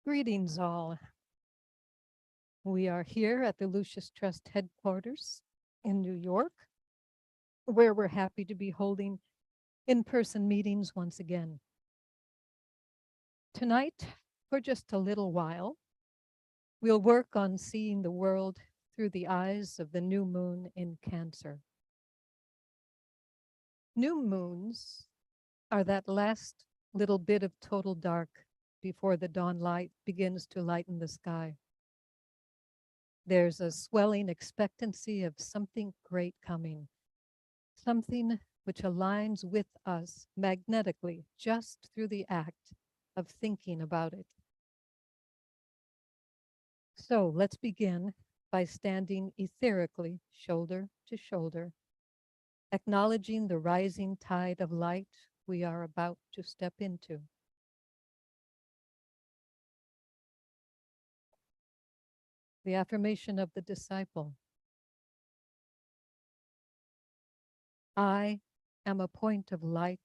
Greetings, all. We are here at the Lucis Trust headquarters in New York, where we're happy to be holding in-person meetings once again. Tonight, for just a little while, we'll work on seeing the world through the eyes of the new moon in Cancer. New moons are that last little bit of total dark before the dawn light begins to lighten the sky. There's a swelling expectancy of something great coming, something which aligns with us magnetically just through the act of thinking about it. So let's begin by standing etherically, shoulder to shoulder, acknowledging the rising tide of light we are about to step into. The affirmation of the disciple. I am a point of light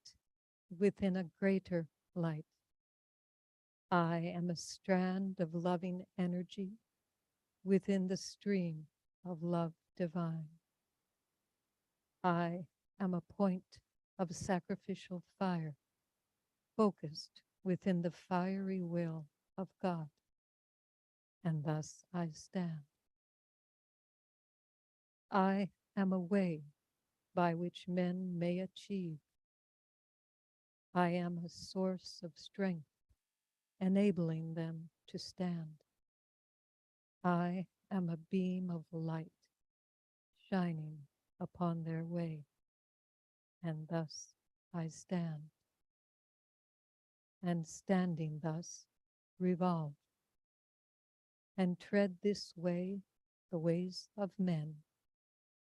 within a greater light. I am a strand of loving energy within the stream of love divine. I am a point of sacrificial fire, focused within the fiery will of God, and thus I stand. I am a way by which men may achieve. I am a source of strength, enabling them to stand. I am a beam of light, shining upon their way, and thus I stand. And standing thus, revolve, and tread this way, the ways of men,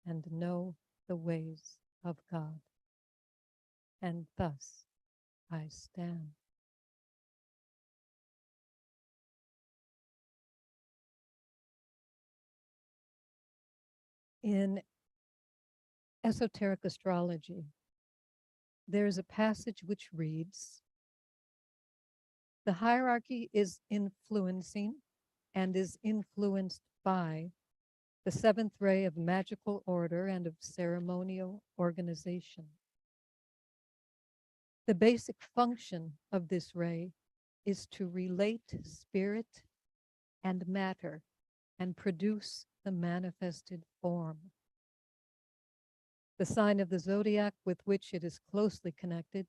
and know the ways of God. And thus I stand. In esoteric astrology, there is a passage which reads, the hierarchy is influencing and is influenced by the seventh ray of magical order and of ceremonial organization. The basic function of this ray is to relate spirit and matter and produce the manifested form. The sign of the zodiac with which it is closely connected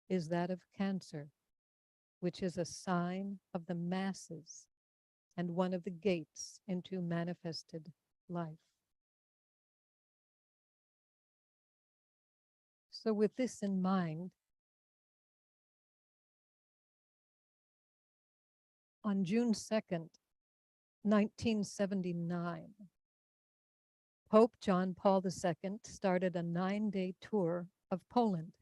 is that of Cancer, which is a sign of the masses and one of the gates into manifested life. So with this in mind, on June 2nd, 1979, Pope John Paul II started a 9-day tour of Poland.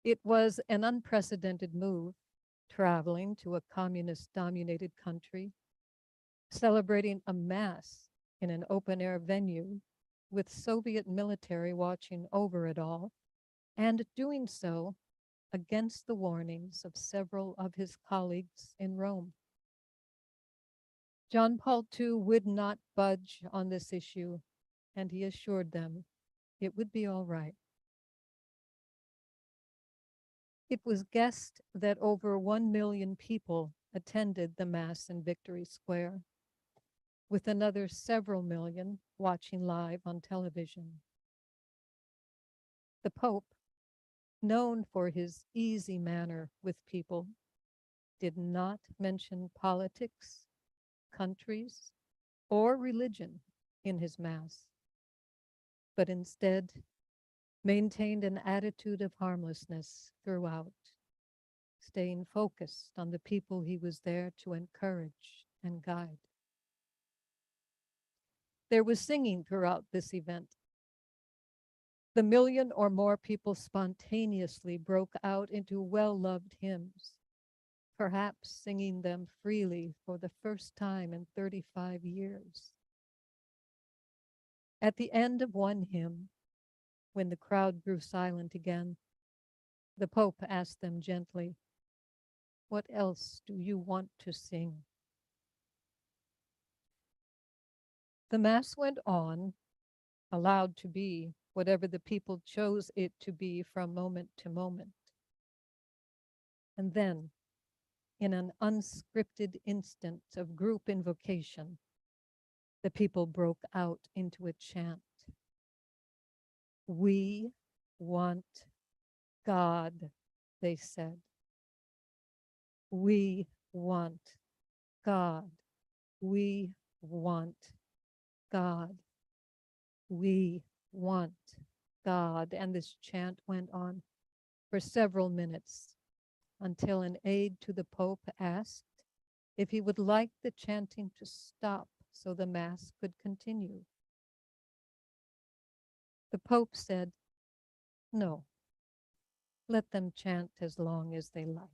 It was an unprecedented move, traveling to a communist-dominated country, celebrating a mass in an open-air venue with Soviet military watching over it all, and doing so against the warnings of several of his colleagues in Rome. John Paul II would not budge on this issue, and he assured them it would be all right. It was guessed that over 1 million people attended the Mass in Victory Square, with another several million watching live on television. The Pope, known for his easy manner with people, did not mention politics, countries, or religion in his Mass, but instead maintained an attitude of harmlessness throughout, staying focused on the people he was there to encourage and guide. There was singing throughout this event. The 1,000,000 or more people spontaneously broke out into well-loved hymns, perhaps singing them freely for the first time in 35 years. At the end of one hymn, when the crowd grew silent again, the Pope asked them gently, What else do you want to sing? The Mass went on, allowed to be whatever the people chose it to be from moment to moment. And then, in an unscripted instant of group invocation, the people broke out into a chant. We want God, they said. We want God. We want God. We want God. And this chant went on for several minutes until an aide to the Pope asked if he would like the chanting to stop so the Mass could continue. The Pope said, no, let them chant as long as they like.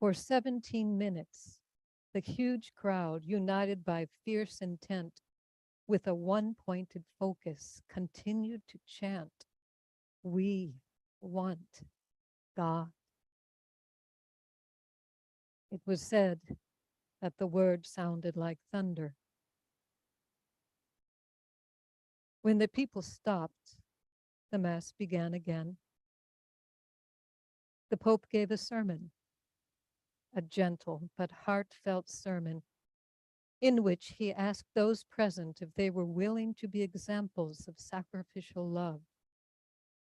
For 17 minutes, the huge crowd, united by fierce intent, with a one-pointed focus, continued to chant, we want God. It was said that the word sounded like thunder. When the people stopped, the Mass began again. The Pope gave a sermon, a gentle but heartfelt sermon, in which he asked those present if they were willing to be examples of sacrificial love,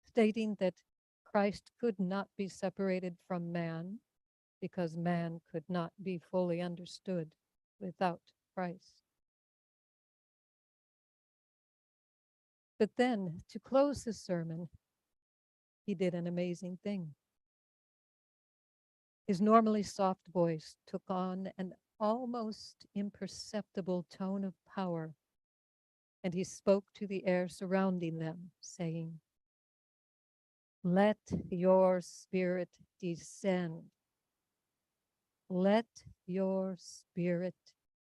stating that Christ could not be separated from man because man could not be fully understood without Christ. But then, to close his sermon, he did an amazing thing. His normally soft voice took on an almost imperceptible tone of power, and he spoke to the air surrounding them, saying, "Let your spirit descend. Let your spirit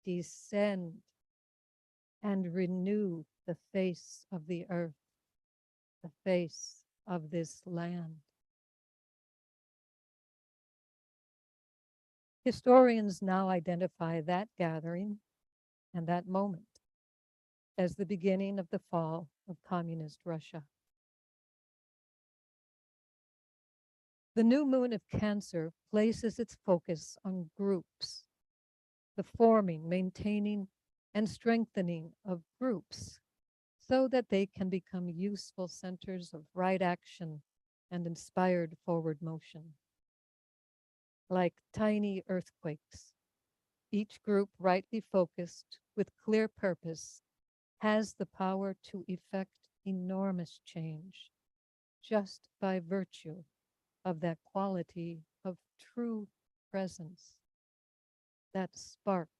descend and renew the face of the earth, the face of this land." Historians now identify that gathering and that moment as the beginning of the fall of communist Russia. The new moon of Cancer places its focus on groups, the forming, maintaining, and strengthening of groups so that they can become useful centers of right action and inspired forward motion. Like tiny earthquakes, each group rightly focused with clear purpose has the power to effect enormous change just by virtue of that quality of true presence, that spark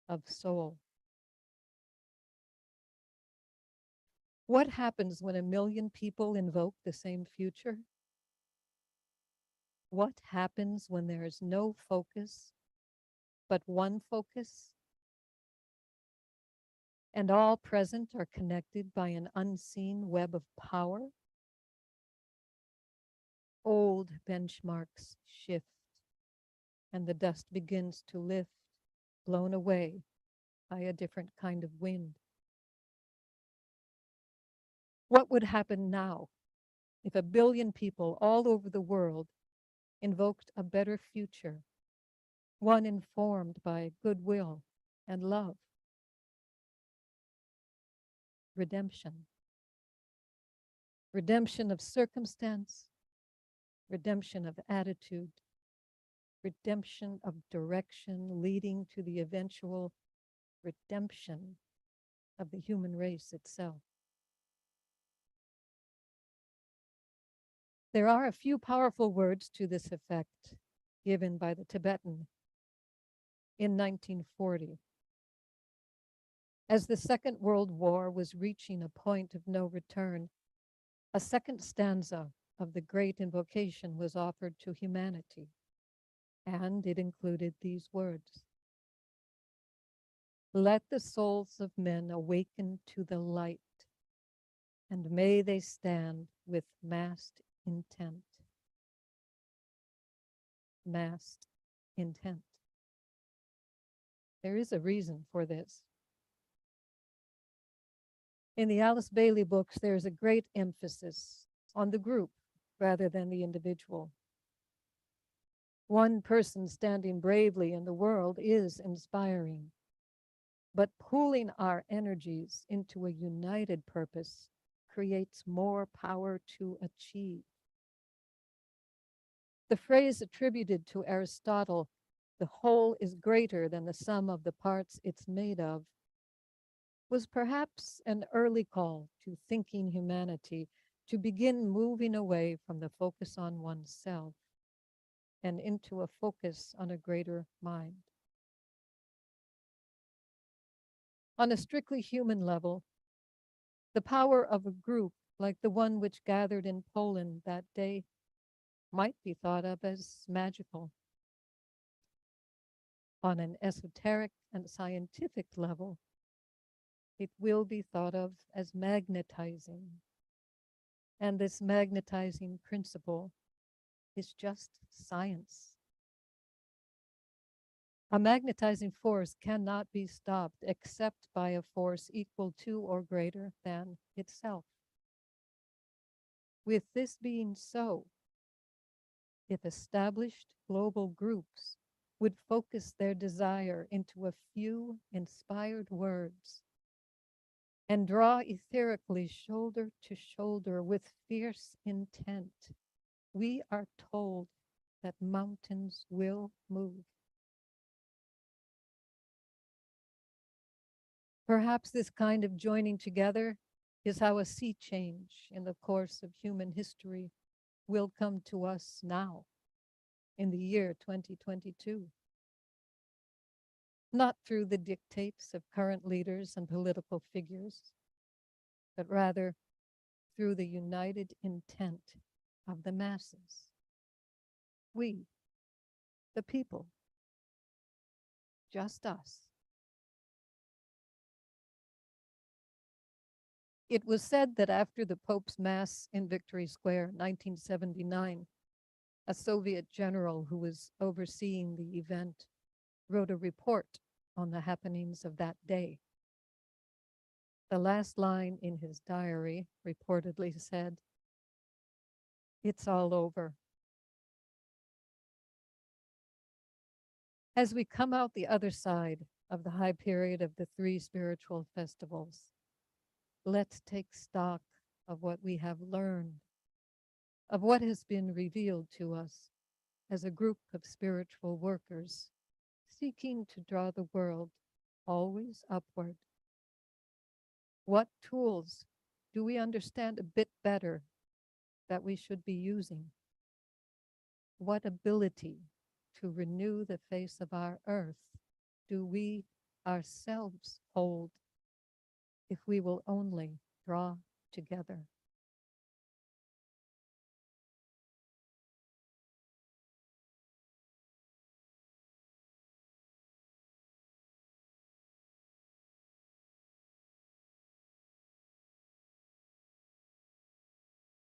of soul. What happens when 1 million people invoke the same future? What happens when there is no focus, but one focus? And all present are connected by an unseen web of power? Old benchmarks shift, and the dust begins to lift, blown away by a different kind of wind. What would happen now if 1 billion people all over the world invoked a better future, one informed by goodwill and love? Redemption. Redemption of circumstance, redemption of attitude, redemption of direction leading to the eventual redemption of the human race itself. There are a few powerful words to this effect given by the Tibetan in 1940. As the Second World War was reaching a point of no return, a second stanza of the great invocation was offered to humanity, and it included these words: "Let the souls of men awaken to the light, and may they stand with massed intent." massed intent. There is a reason for this. In the Alice Bailey books, there's a great emphasis on the group rather than the individual. One person standing bravely in the world is inspiring, but pooling our energies into a united purpose creates more power to achieve. The phrase attributed to Aristotle, "the whole is greater than the sum of the parts it's made of," was perhaps an early call to thinking humanity to begin moving away from the focus on oneself and into a focus on a greater mind. On a strictly human level, the power of a group like the one which gathered in Poland that day might be thought of as magical. On an esoteric and scientific level, it will be thought of as magnetizing. And this magnetizing principle is just science. A magnetizing force cannot be stopped except by a force equal to or greater than itself. With this being so, if established global groups would focus their desire into a few inspired words and draw etherically shoulder to shoulder with fierce intent, we are told that mountains will move. Perhaps this kind of joining together is how a sea change in the course of human history will come to us now, in the year 2022. Not through the dictates of current leaders and political figures, but rather through the united intent of the masses. We, the people, just us. It was said that after the Pope's Mass in Victory Square, 1979, a Soviet general who was overseeing the event wrote a report on the happenings of that day. The last line in his diary reportedly said, "It's all over." As we come out the other side of the high period of the three spiritual festivals, let's take stock of what we have learned, of what has been revealed to us as a group of spiritual workers seeking to draw the world always upward. What tools do we understand a bit better that we should be using? What ability to renew the face of our earth do we ourselves hold if we will only draw together?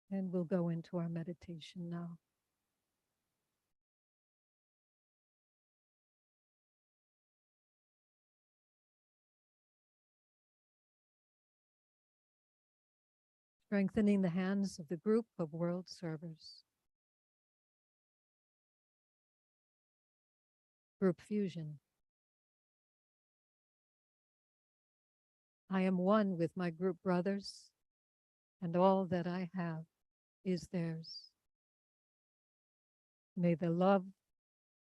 And we'll go into our meditation now. Strengthening the hands of the group of world servers. Group fusion. I am one with my group brothers, and all that I have is theirs. May the love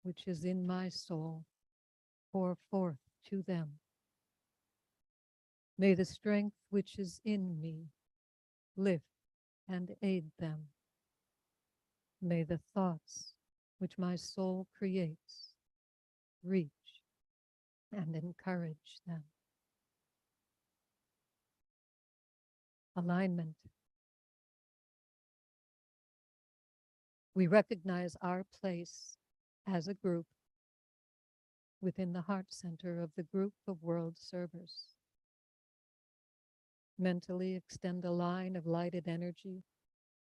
which is in my soul pour forth to them. May the strength which is in me lift and aid them. May the thoughts which my soul creates reach and encourage them. Alignment. We recognize our place as a group within the heart center of the group of world servers. Mentally extend a line of lighted energy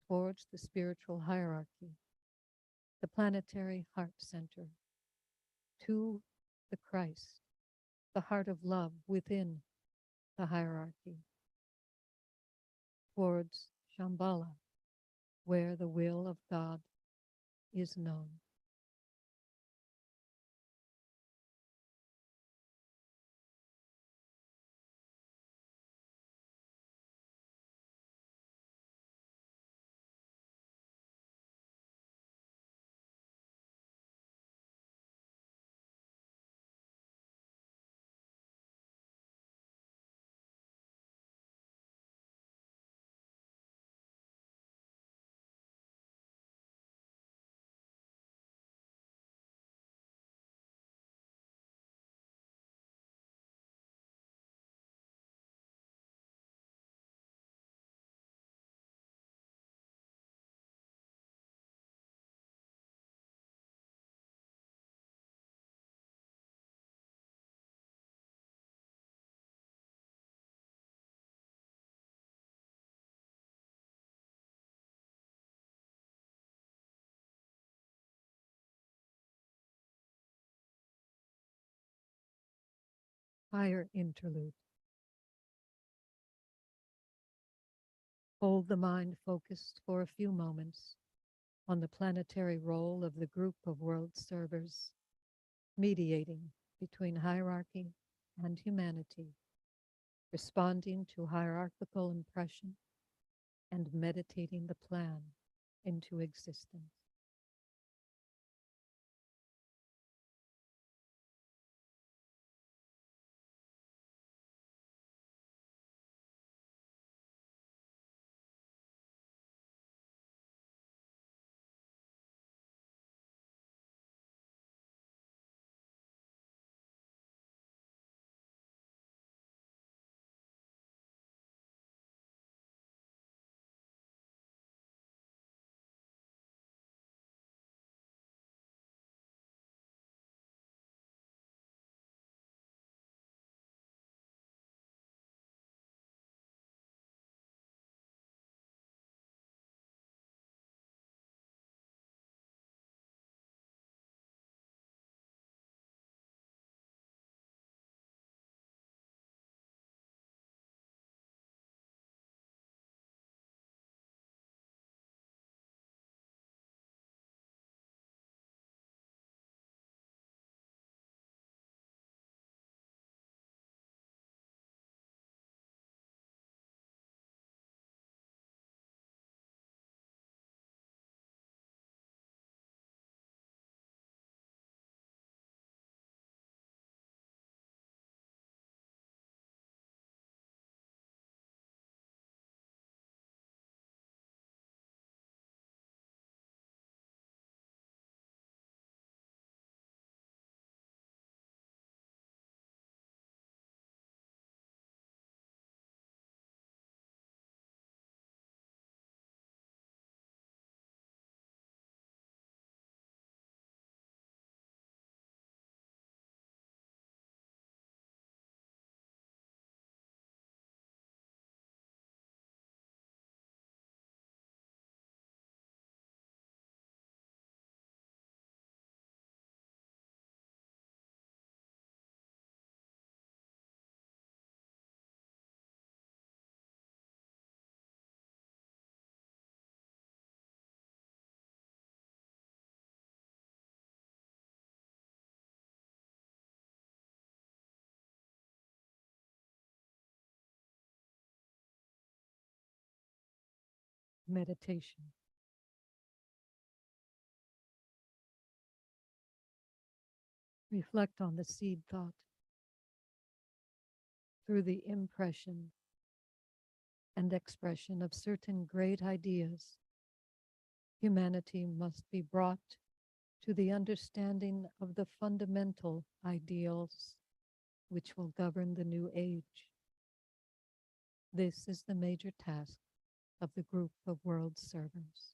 towards the spiritual hierarchy the planetary heart center, to the Christ, the heart of love within the hierarchy, towards Shambhala, where the will of God is known. Higher interlude. Hold the mind focused for a few moments on the planetary role of the group of world servers, mediating between hierarchy and humanity, responding to hierarchical impression, and meditating the plan into existence. Meditation. Reflect on the seed thought through the impression and expression of certain great ideas. Humanity must be brought to the understanding of the fundamental ideals which will govern the new age. This is the major task of the group of world servers.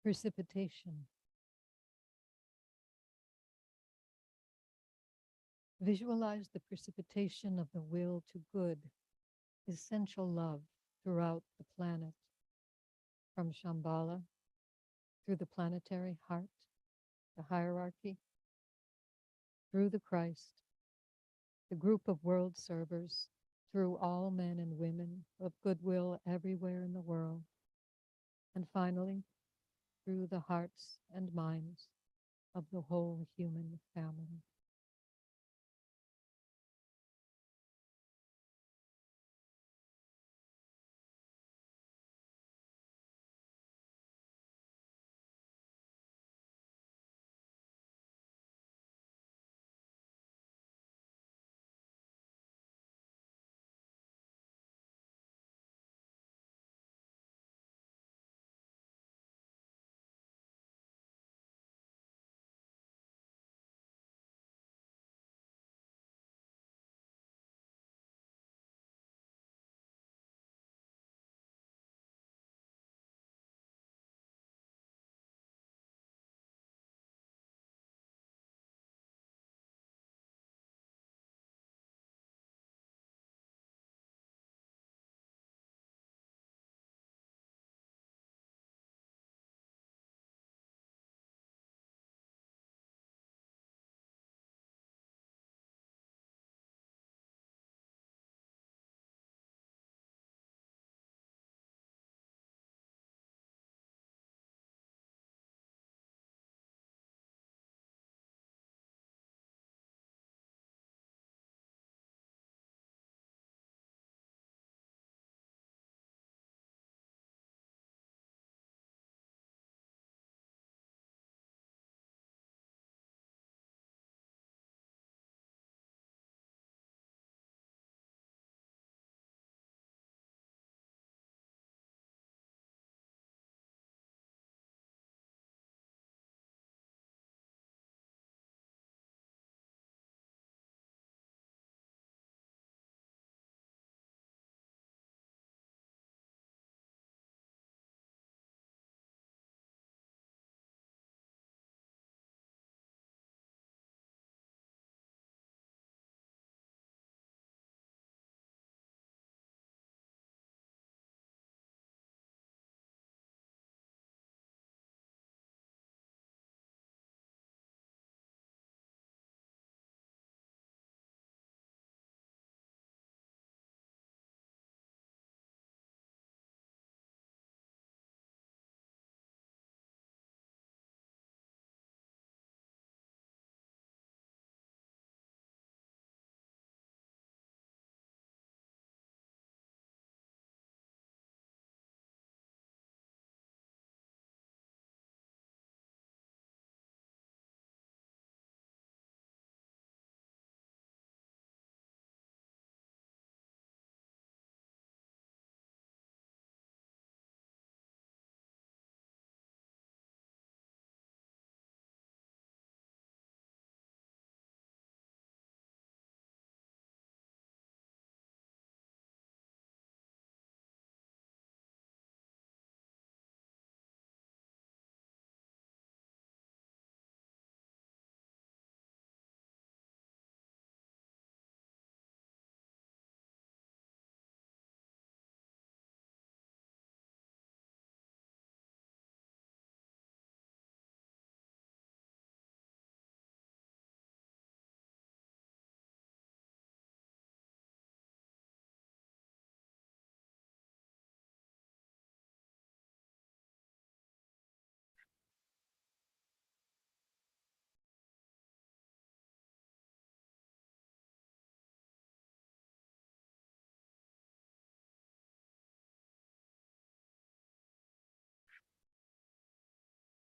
Precipitation. Visualize the precipitation of the will to good, essential love throughout the planet, from Shambhala through the planetary heart, the hierarchy, through the Christ, the group of world servers, through all men and women of goodwill everywhere in the world, and finally, through the hearts and minds of the whole human family.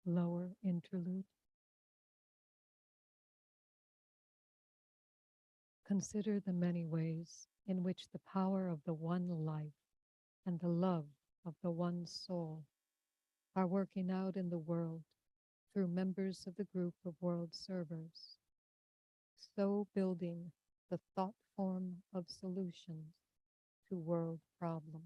Lower interlude. Consider the many ways in which the power of the one life and the love of the one soul are working out in the world through members of the group of world servers, so building the thought form of solutions to world problems.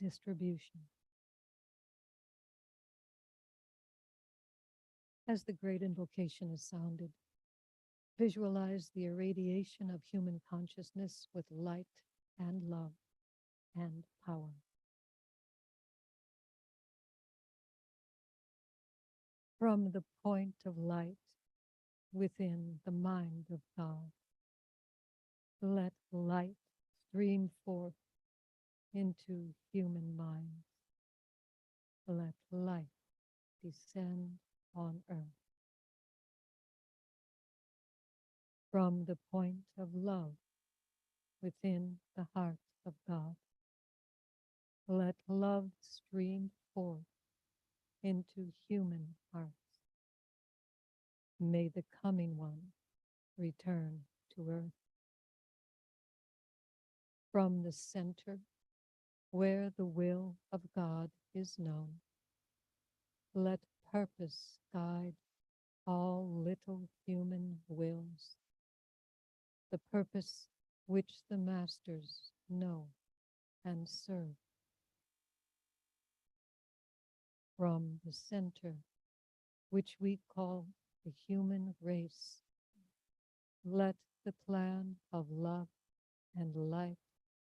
distribution. As the great invocation is sounded, visualize the irradiation of human consciousness with light and love and power. From the point of light within the mind of God, let light stream forth into human minds. Let light descend on earth. From the point of love within the heart of God, let love stream forth into human hearts. May the coming one return to earth. From the center where the will of God is known, let purpose guide all little human wills, the purpose which the masters know and serve. From the center which we call the human race, let the plan of love and life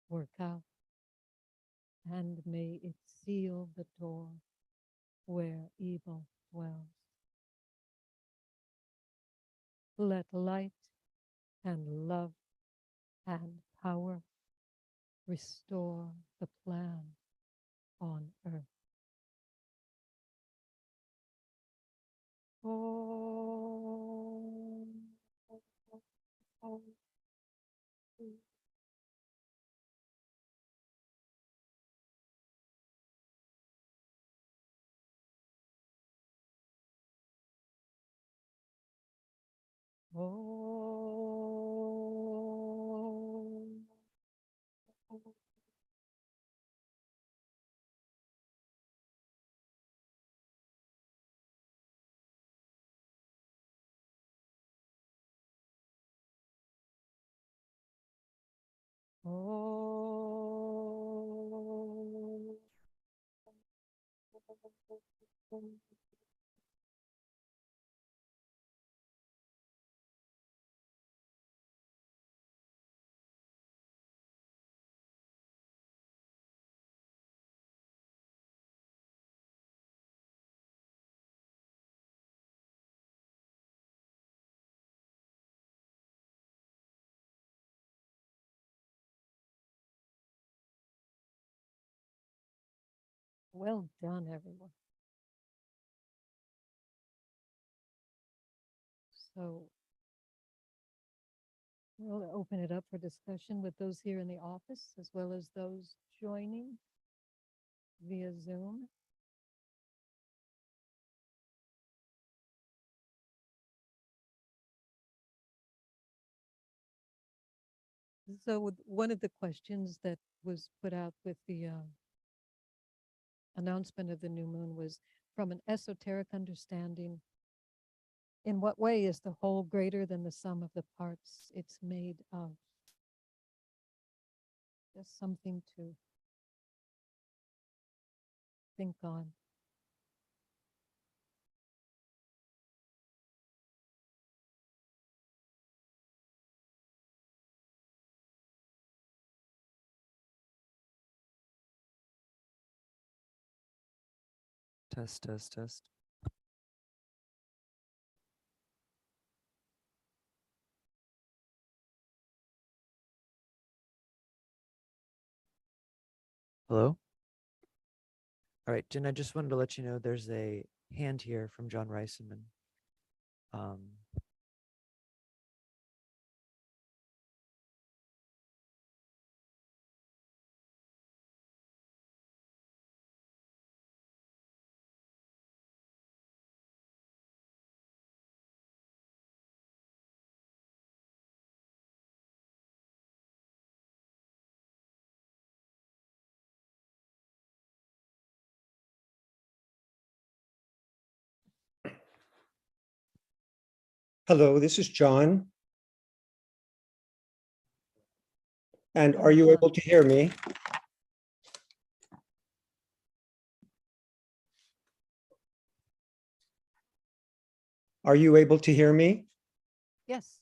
work out, and may it seal the door where evil dwells. Let light and love and power restore the plan on earth. Well done, everyone. So we'll open it up for discussion with those here in the office as well as those joining via Zoom. So one of the questions that was put out with the announcement of the new moon was, from an esoteric understanding, in what way is the whole greater than the sum of the parts it's made of? Just something to think on. Test, test, test. Hello? All right, Jen, I just wanted to let you know there's a hand here from John Reiseman. Hello, this is John. And are you able to hear me? Are you able to hear me? Yes.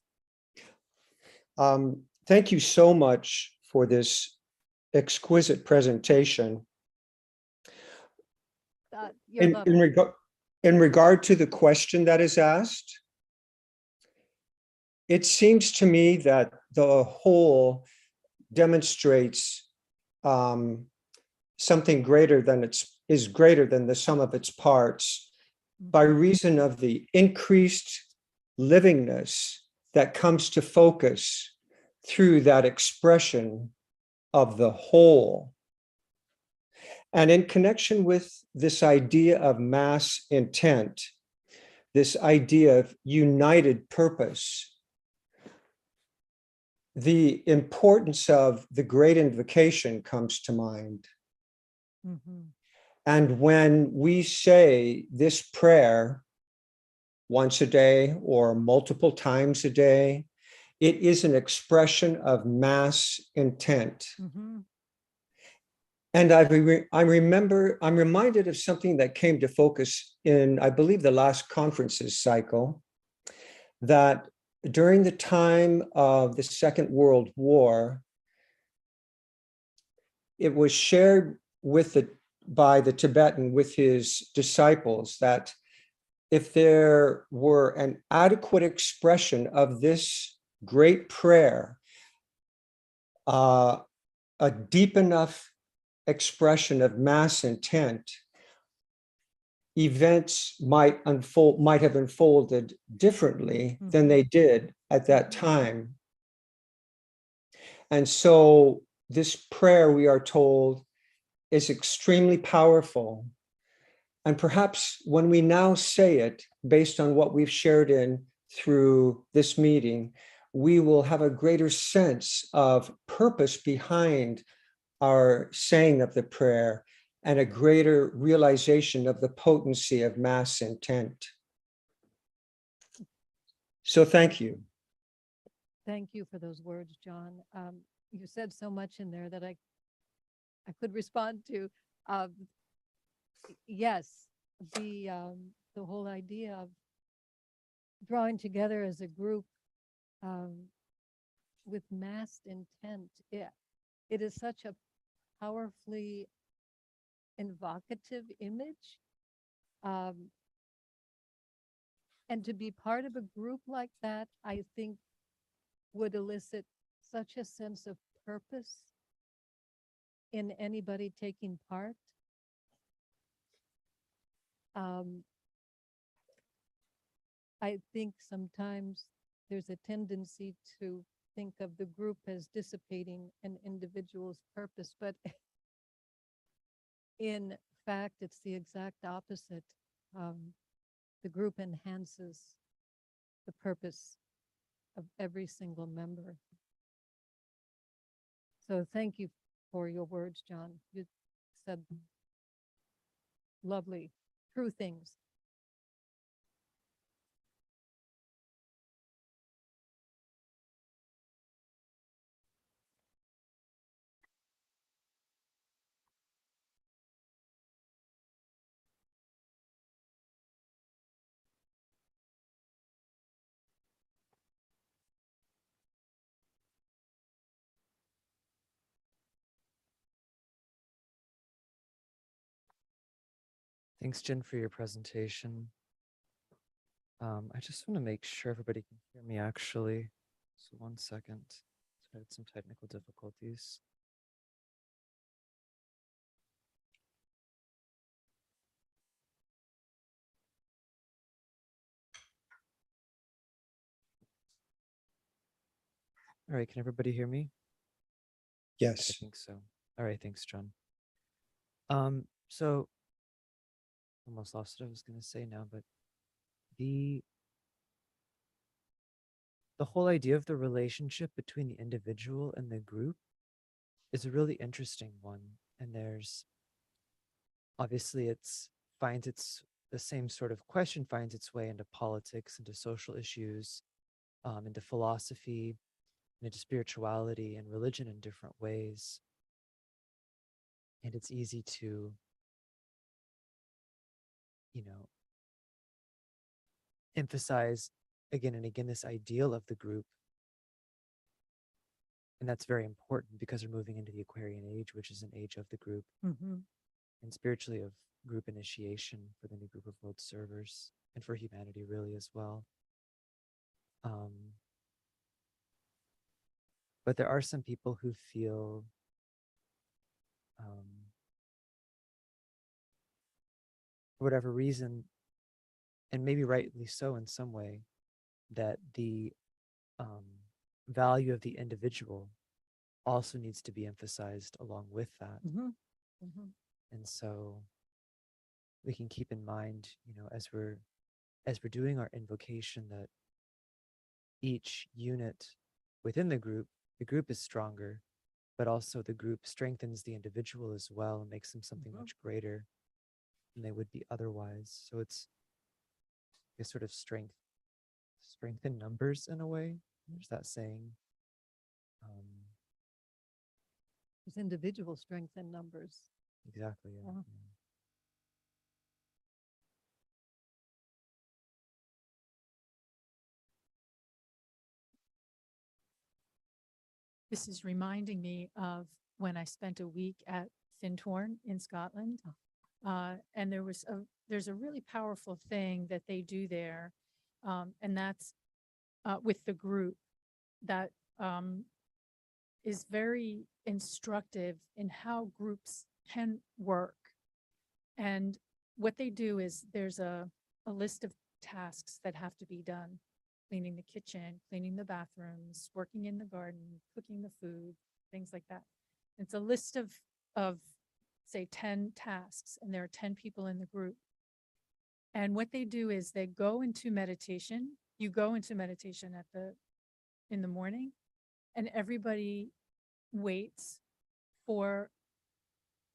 Thank you so much for this exquisite presentation. You're In, lovely. in regard to the question that is asked, it seems to me that the whole demonstrates something greater than is greater than the sum of its parts by reason of the increased livingness that comes to focus through that expression of the whole. And in connection with this idea of mass intent, this idea of united purpose, the importance of the great invocation comes to mind. Mhm. And when we say this prayer once a day or multiple times a day, it is an expression of mass intent. Mhm. And I'm reminded of something that came to focus in, I believe, the last conferences cycle, that during the time of the Second World War, it was shared by the Tibetan with his disciples that if there were an adequate expression of this great prayer, a deep enough expression of mass intent, events might have unfolded differently than they did at that time. And so this prayer, we are told, is extremely powerful. And perhaps when we now say it, based on what we've shared in through this meeting, we will have a greater sense of purpose behind our saying of the prayer and a greater realization of the potency of mass intent. So thank you. Thank you for those words, John. You said so much in there that I could respond to. Yes, the whole idea of drawing together as a group with massed intent. It is such a powerfully evocative image. And to be part of a group like that, I think would elicit such a sense of purpose in anybody taking part. I think sometimes there's a tendency to think of the group as dissipating an individual's purpose, but in fact, it's the exact opposite. The group enhances the purpose of every single member. So thank you for your words, John. You said lovely, true things. Thanks, Jen, for your presentation. I just want to make sure everybody can hear me actually. So 1 second. So I had some technical difficulties. All right, can everybody hear me? I Yes. think so. All right, thanks, John. So almost lost what I was going to say now, but the whole idea of the relationship between the individual and the group is a really interesting one. And there's obviously the same sort of question finds its way into politics, into social issues, into philosophy, into spirituality and religion in different ways. And it's easy to, emphasize again and again this ideal of the group. And that's very important because we're moving into the Aquarian age, which is an age of the group, Mm-hmm. and spiritually of group initiation for the new group of world servers and for humanity really as well. But there are some people who feel for whatever reason, and maybe rightly so in some way, that the value of the individual also needs to be emphasized along with that. Mm-hmm. Mm-hmm. And so we can keep in mind, as we're doing our invocation, that each unit within the group is stronger, but also the group strengthens the individual as well and makes them something Mhm. much greater than they would be otherwise. So it's a sort of strength in numbers in a way. There's that saying. There's individual strength in numbers. Exactly. Yeah. Yeah. Yeah. This is reminding me of when I spent a week at Findhorn in Scotland. And there's a really powerful thing that they do there. And that's with the group that is very instructive in how groups can work. And what they do is there's a list of tasks that have to be done: cleaning the kitchen, cleaning the bathrooms, working in the garden, cooking the food, things like that. It's a list of say 10 tasks, and there are 10 people in the group. And what they do is they go into meditation. You go into meditation in the morning, and everybody waits for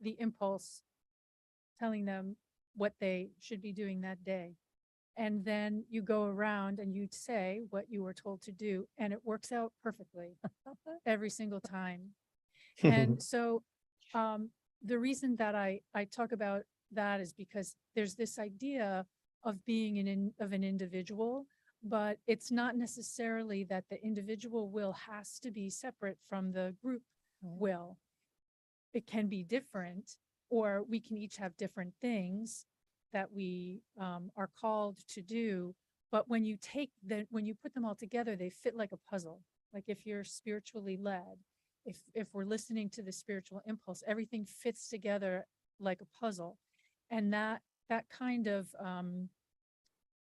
the impulse telling them what they should be doing that day. And then you go around and you say what you were told to do, and it works out perfectly every single time. And so the reason that I talk about that is because there's this idea of being an individual, but it's not necessarily that the individual will has to be separate from the group Right. will. It can be different, or we can each have different things that we are called to do. But when you put them all together, they fit like a puzzle. Like if you're spiritually led, if we're listening to the spiritual impulse, everything fits together like a puzzle. And that kind of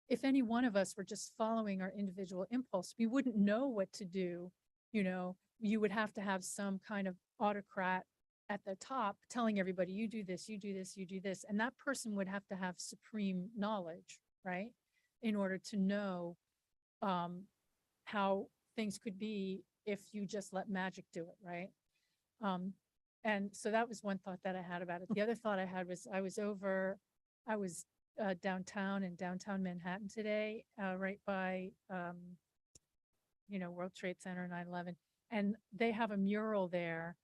if any one of us were just following our individual impulse, we wouldn't know what to do. You would have to have some kind of autocrat at the top telling everybody, you do this, you do this, you do this. And that person would have to have supreme knowledge, right? In order to know how things could be if you just let magic do it, right? And so that was one thought that I had about it. The other thought I had was I was downtown in downtown Manhattan today, right by, World Trade Center, 9/11. And they have a mural there.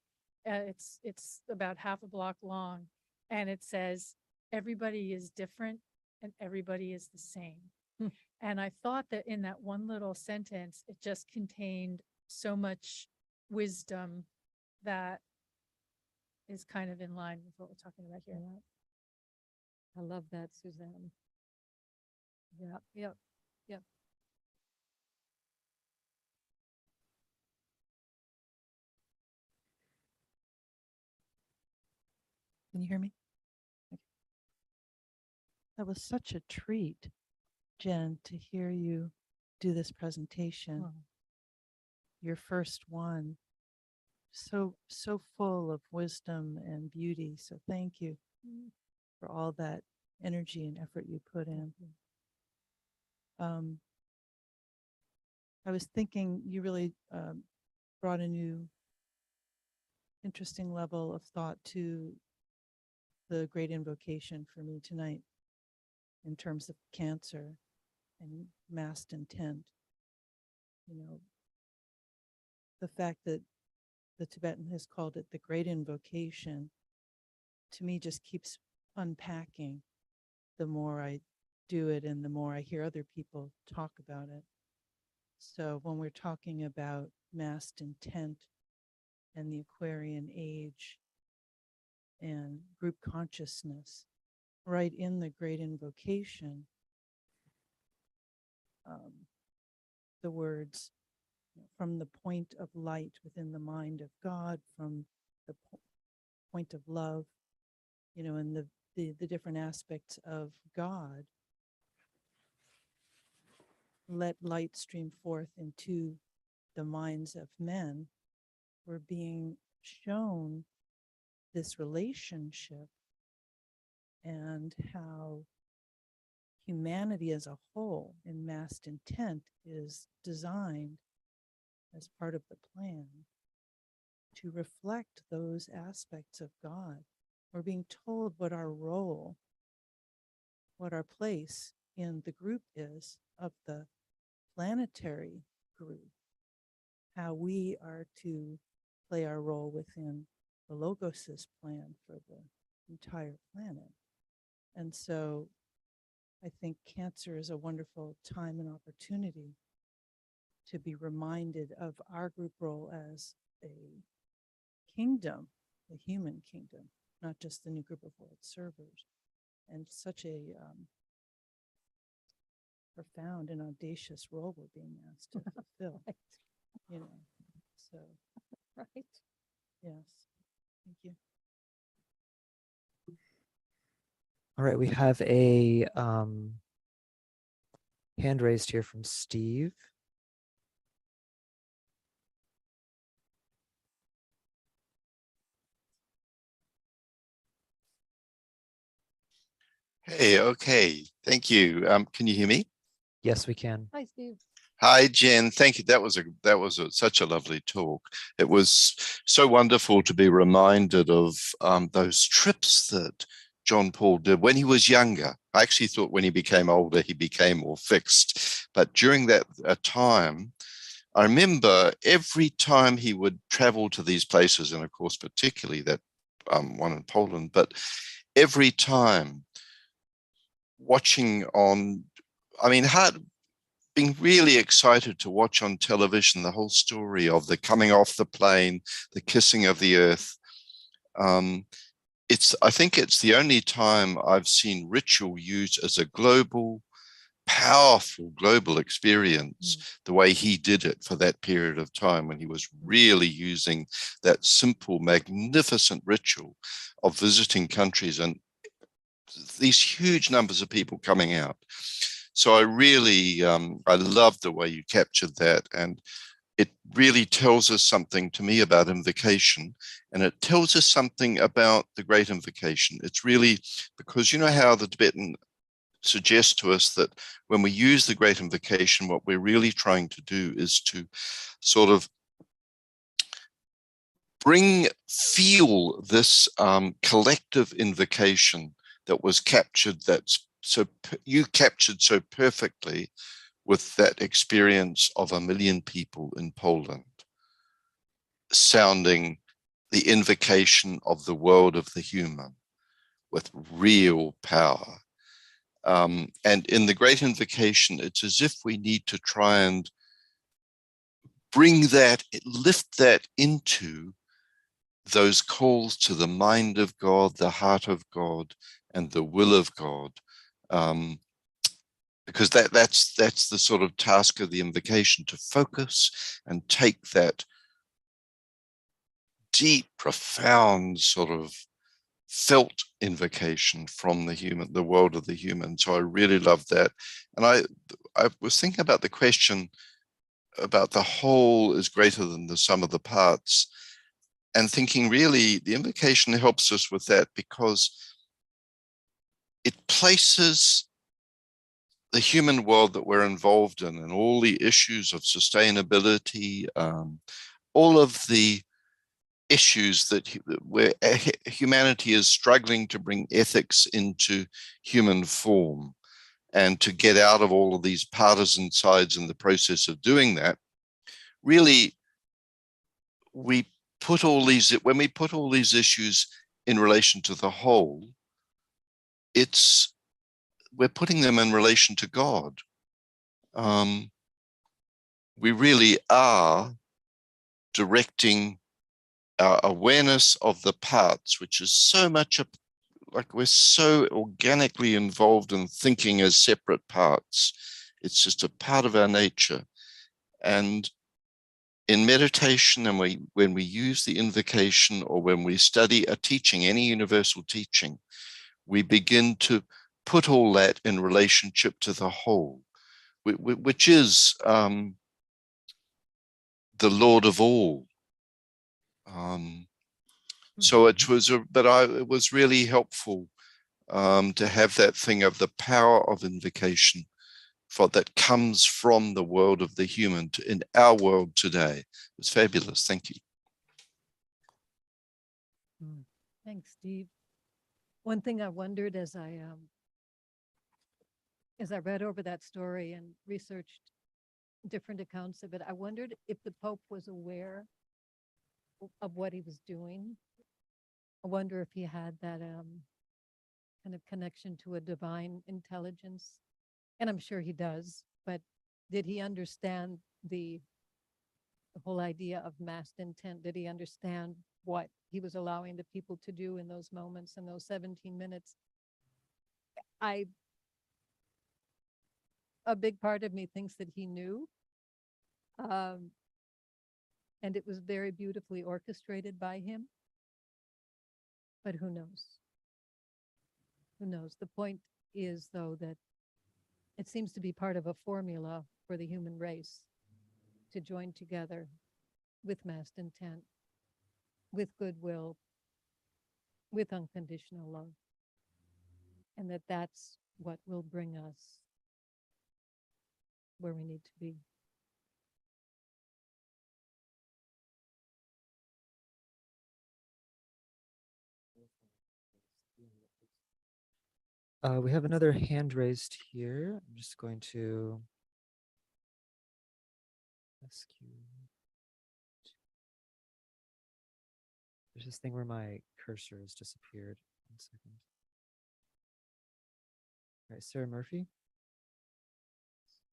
It's about half a block long, and it says, everybody is different and everybody is the same. Hmm. And I thought that in that one little sentence, it just contained so much wisdom that is kind of in line with what we're talking about here. I love that, Suzanne. Yeah, yep, yep. Can you hear me? Okay. That was such a treat, Jen, to hear you do this presentation. Wow. Your first one. So full of wisdom and beauty. So thank you for all that energy and effort you put in. I was thinking you really brought a new interesting level of thought to the great invocation for me tonight in terms of cancer and massed intent. The fact that the Tibetan has called it the great invocation, to me just keeps unpacking the more I do it and the more I hear other people talk about it. So when we're talking about massed intent and the Aquarian age and group consciousness, right in the great invocation, the words from the point of light within the mind of God, from the point of love, and the different aspects of God. Let light stream forth into the minds of men. We're being shown this relationship and how humanity as a whole in massed intent is designed as part of the plan to reflect those aspects of God. We're being told what our role, what our place in the group is of the planetary group, how we are to play our role within the Logos's plan for the entire planet. And so I think Cancer is a wonderful time and opportunity to be reminded of our group role as a kingdom, the human kingdom, not just the new group of world servers, and such a profound and audacious role we're being asked to fulfill. So Right. yes, thank you. All right, we have a hand raised here from Steve. Hey, okay. Thank you. Can you hear me? Yes, we can. Hi, Steve. Hi, Jen. Thank you. That was such a lovely talk. It was so wonderful to be reminded of those trips that John Paul did when he was younger. I actually thought when he became older, he became more fixed. But during that time, I remember every time he would travel to these places, and of course, particularly that one in Poland, but every time watching on, being really excited to watch on television the whole story of the coming off the plane, the kissing of the earth. I think it's the only time I've seen ritual used as a global, powerful global experience, the way he did it for that period of time when he was really using that simple, magnificent ritual of visiting countries and these huge numbers of people coming out. So I really, I love the way you captured that. And it really tells us something to me about invocation. And it tells us something about the Great Invocation. It's really because you know how the Tibetan suggests to us that when we use the Great Invocation, what we're really trying to do is to sort of feel this collective invocation that was captured, you captured so perfectly with that experience of 1 million people in Poland, sounding the invocation of the world of the human with real power. And in the Great Invocation, it's as if we need to try and lift that into those calls to the mind of God, the heart of God, and the will of God, because that's the sort of task of the invocation, to focus and take that deep, profound sort of felt invocation from the world of the human. So I really love that. And I was thinking about the question about the whole is greater than the sum of the parts, and thinking really the invocation helps us with that because it places the human world that we're involved in and all the issues of sustainability, all of the issues where humanity is struggling to bring ethics into human form and to get out of all of these partisan sides in the process of doing that. Really, when we put all these issues in relation to the whole, it's we're putting them in relation to God. We really are directing our awareness of the parts, which is so much like we're so organically involved in thinking as separate parts. It's just a part of our nature. And in meditation, and when we use the invocation, or when we study a teaching, any universal teaching, we begin to put all that in relationship to the whole, which is the Lord of all. So it was, it was really helpful to have that thing of the power of invocation that comes from the world of the human in our world today. It was fabulous. Thank you. Thanks, Steve. One thing I wondered as I read over that story and researched different accounts of it, I wondered if the Pope was aware of what he was doing. I wonder if he had that kind of connection to a divine intelligence. And I'm sure he does, but did he understand the whole idea of massed intent? Did he understand what he was allowing the people to do in those moments, in those 17 minutes? A big part of me thinks that he knew. And it was very beautifully orchestrated by him. But who knows? Who knows? The point is, though, that it seems to be part of a formula for the human race to join together with massed intent, with goodwill, with unconditional love. And that's what will bring us where we need to be. We have another hand raised here. I'm just going to ask you. There's this thing where my cursor has disappeared. 1 second. All right, Sarah Murphy.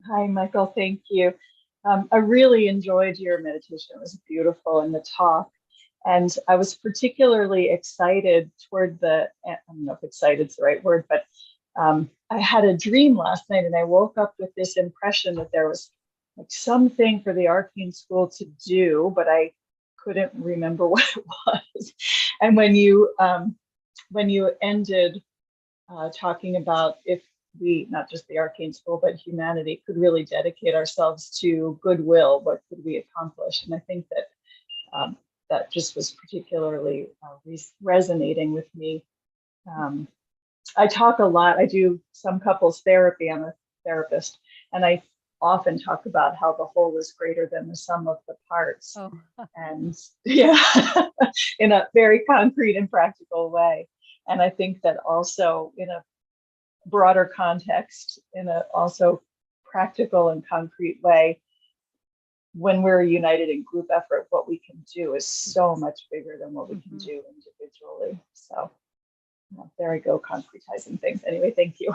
Hi, Michael. Thank you. I really enjoyed your meditation. It was beautiful, and the talk. And I was particularly excited toward I don't know if excited is the right word, but I had a dream last night, and I woke up with this impression that there was like something for the Arcane School to do, but I couldn't remember what it was. And when you ended talking about if we, not just the Arcane School, but humanity, could really dedicate ourselves to goodwill, what could we accomplish? And I think that that just was particularly resonating with me. I talk a lot. I do some couples therapy. I'm a therapist, and I often talk about how the whole is greater than the sum of the parts. Oh, And yeah, in a very concrete and practical way. And I think that also in a broader context, in a also practical and concrete way, when we're united in group effort, what we can do is so much bigger than what we can do individually. So there I go, concretizing things. Anyway, thank you.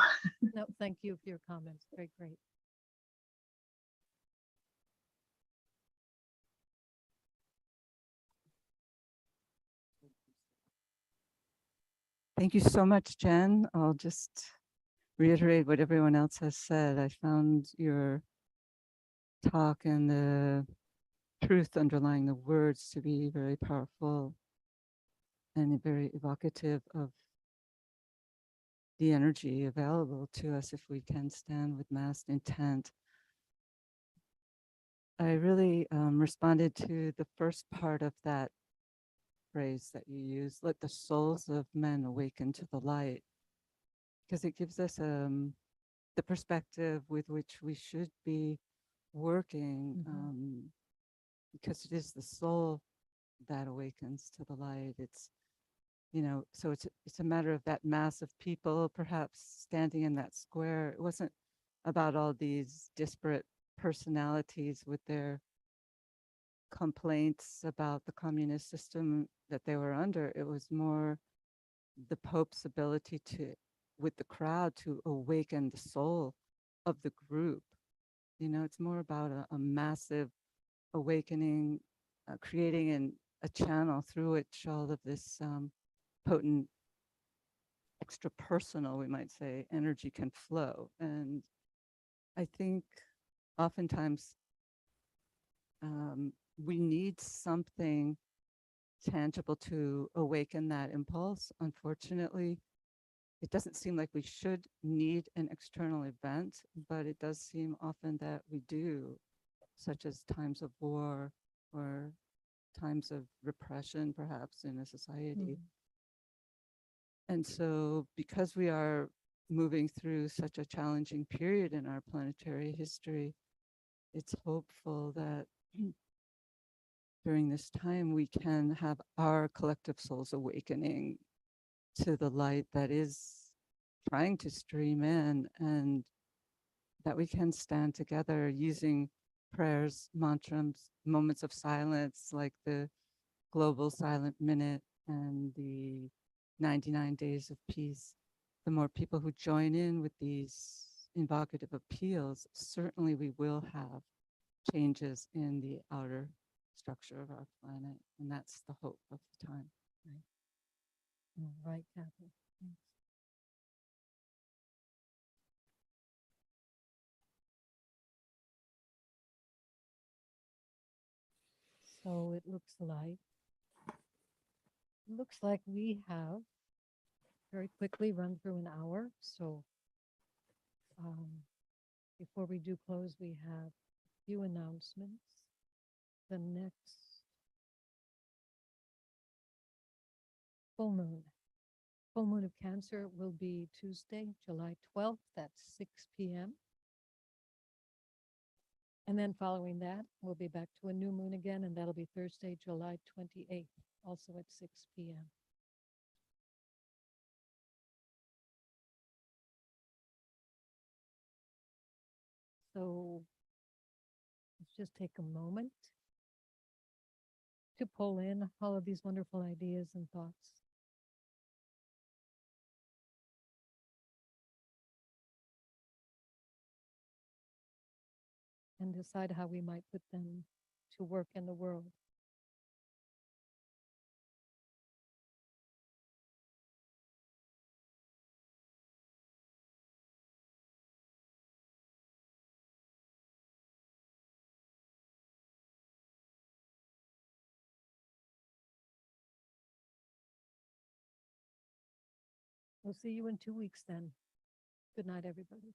no, thank you for your comments. Very great. Thank you so much, Jen. I'll just reiterate what everyone else has said. I found your talk and the truth underlying the words to be very powerful and very evocative of the energy available to us if we can stand with massed intent. I really responded to the first part of that phrase that you used, let the souls of men awaken to the light, because it gives us the perspective with which we should be working, because it is the soul that awakens to the light. It's, so it's a matter of that mass of people perhaps standing in that square. It wasn't about all these disparate personalities with their complaints about the communist system that they were under. It was more the Pope's ability to with the crowd to awaken the soul of the group. You know, it's more about a massive awakening, creating a channel through which all of this potent, extra personal, we might say, energy can flow. And I think oftentimes we need something tangible to awaken that impulse. Unfortunately, it doesn't seem like we should need an external event, but it does seem often that we do, such as times of war or times of repression, perhaps in a society. And so, because we are moving through such a challenging period in our planetary history, it's hopeful that during this time we can have our collective souls awakening to the light that is trying to stream in, and that we can stand together using prayers, mantras, moments of silence like the Global Silent Minute and the 99 Days of Peace. The more people who join in with these invocative appeals, certainly we will have changes in the outer structure of our planet. And that's the hope of the time. Right, Kathy. Thanks. So it looks like we have very quickly run through an hour. So before we do close, we have a few announcements. The next full moon of Cancer will be Tuesday, July 12th at 6 p.m. And then following that, we'll be back to a new moon again, and that'll be Thursday, July 28th, also at 6 p.m. So let's just take a moment to pull in all of these wonderful ideas and thoughts. And decide how we might put them to work in the world. We'll see you in 2 weeks then. Good night, everybody.